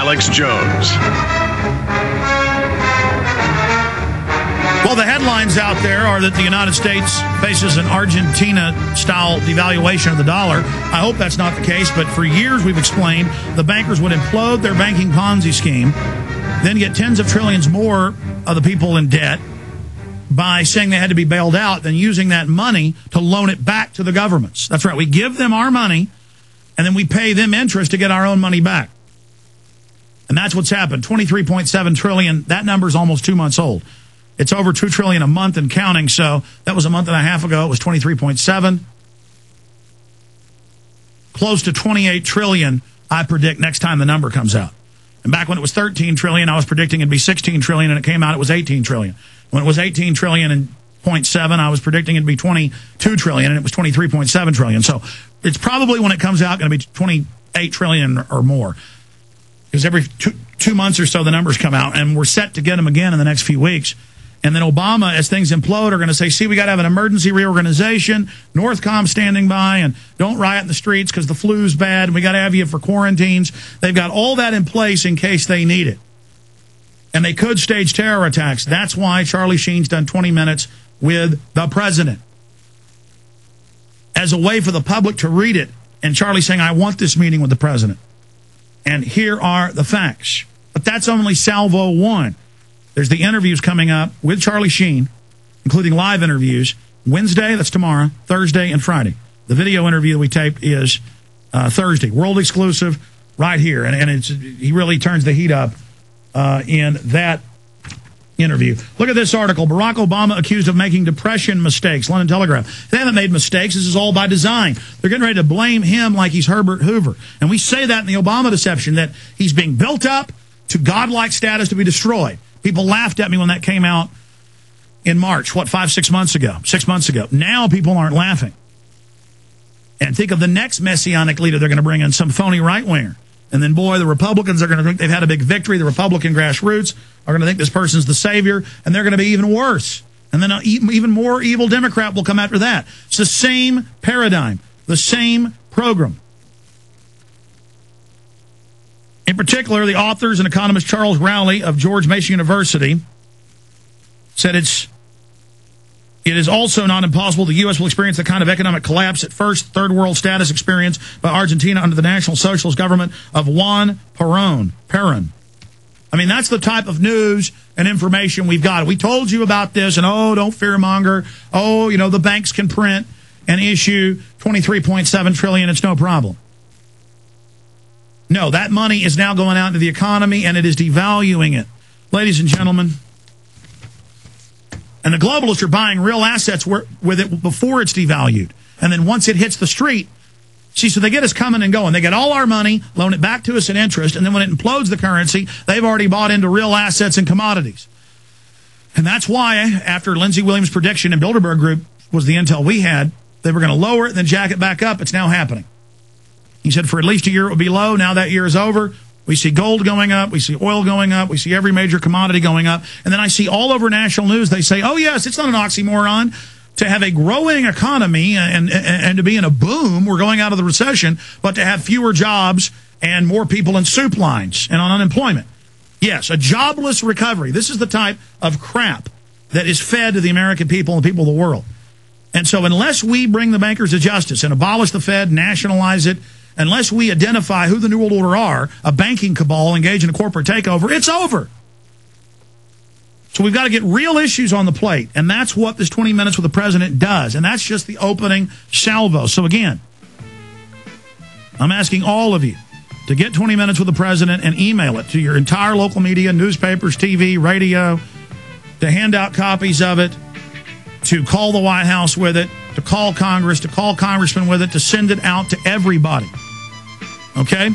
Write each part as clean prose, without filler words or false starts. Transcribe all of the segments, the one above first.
Alex Jones. Well, the headlines out there are that the United States faces an Argentina-style devaluation of the dollar. I hope that's not the case, but for years we've explained the bankers would implode their banking Ponzi scheme, then get tens of trillions more of the people in debt by saying they had to be bailed out, then using that money to loan it back to the governments. That's right. We give them our money, and then we pay them interest to get our own money back. And that's what's happened. $23.7 trillion. That number is almost 2 months old. It's over $2 trillion a month and counting. So that was a month and a half ago. It was 23.7. Close to 28 trillion, I predict, next time the number comes out. And back when it was 13 trillion, I was predicting it'd be 16 trillion, and it came out it was 18 trillion. When it was 18 trillion and 0.7, I was predicting it'd be 22 trillion, and it was 23.7 trillion. So it's probably, when it comes out, going to be 28 trillion or more. Because every two months or so, the numbers come out, and we're set to get them again in the next few weeks. And then Obama, as things implode, are going to say, see, we got to have an emergency reorganization, Northcom standing by, and don't riot in the streets because the flu's bad, and we got to have you for quarantines. They've got all that in place in case they need it. And they could stage terror attacks. That's why Charlie Sheen's done 20 minutes with the president, as a way for the public to read it. And Charlie saying, I want this meeting with the president. And here are the facts. But that's only salvo one. There's the interviews coming up with Charlie Sheen, including live interviews, Wednesday, that's tomorrow, Thursday, and Friday. The video interview we taped is Thursday, world exclusive, right here. And he really turns the heat up in that interview. Look at this article. Barack Obama accused of making depression mistakes. London Telegraph. They haven't made mistakes. This is all by design. They're getting ready to blame him like he's Herbert Hoover. And we say that in the Obama deception, that he's being built up to godlike status to be destroyed. People laughed at me when that came out in March, 6 months ago? 6 months ago. Now people aren't laughing. And think of the next messianic leader they're going to bring in, some phony right-winger. And then, boy, the Republicans are going to think they've had a big victory. The Republican grassroots are going to think this person's the savior, and they're going to be even worse. And then an even more evil Democrat will come after that. It's the same paradigm, the same program. In particular, the authors and economist Charles Rowley of George Mason University said it is also not impossible the U.S. will experience the kind of economic collapse at first third world status experienced by Argentina under the National Socialist government of Juan Perón. I mean, that's the type of news and information we've got. We told you about this, and oh, don't fearmonger. Oh, you know, the banks can print and issue $23.7 trillion. It's no problem. No, that money is now going out into the economy, and it is devaluing it. Ladies and gentlemen, and the globalists are buying real assets with it before it's devalued. And then once it hits the street, see, so they get us coming and going. They get all our money, loan it back to us in interest, and then when it implodes the currency, they've already bought into real assets and commodities. And that's why, after Lindsey Williams' prediction and Bilderberg Group was the intel we had, they were going to lower it and then jack it back up. It's now happening. He said for at least a year it would be low. Now that year is over. We see gold going up. We see oil going up. We see every major commodity going up. And then I see all over national news, they say, oh, yes, it's not an oxymoron to have a growing economy and to be in a boom. We're going out of the recession, but to have fewer jobs and more people in soup lines and on unemployment. Yes, a jobless recovery. This is the type of crap that is fed to the American people and the people of the world. And so unless we bring the bankers to justice and abolish the Fed, nationalize it, unless we identify who the New World Order are, a banking cabal engaged in a corporate takeover, it's over. So we've got to get real issues on the plate, and that's what this 20 minutes with the president does, and that's just the opening salvo. So again, I'm asking all of you to get 20 minutes with the president and email it to your entire local media, newspapers, TV, radio, to hand out copies of it, to call the White House with it, to call Congress, to call congressmen with it, to send it out to everybody. Okay?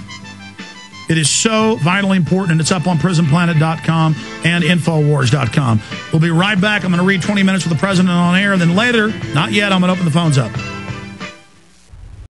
It is so vitally important, and it's up on prisonplanet.com and Infowars.com. We'll be right back. I'm going to read 20 minutes with the president on air, and then later, not yet, I'm going to open the phones up.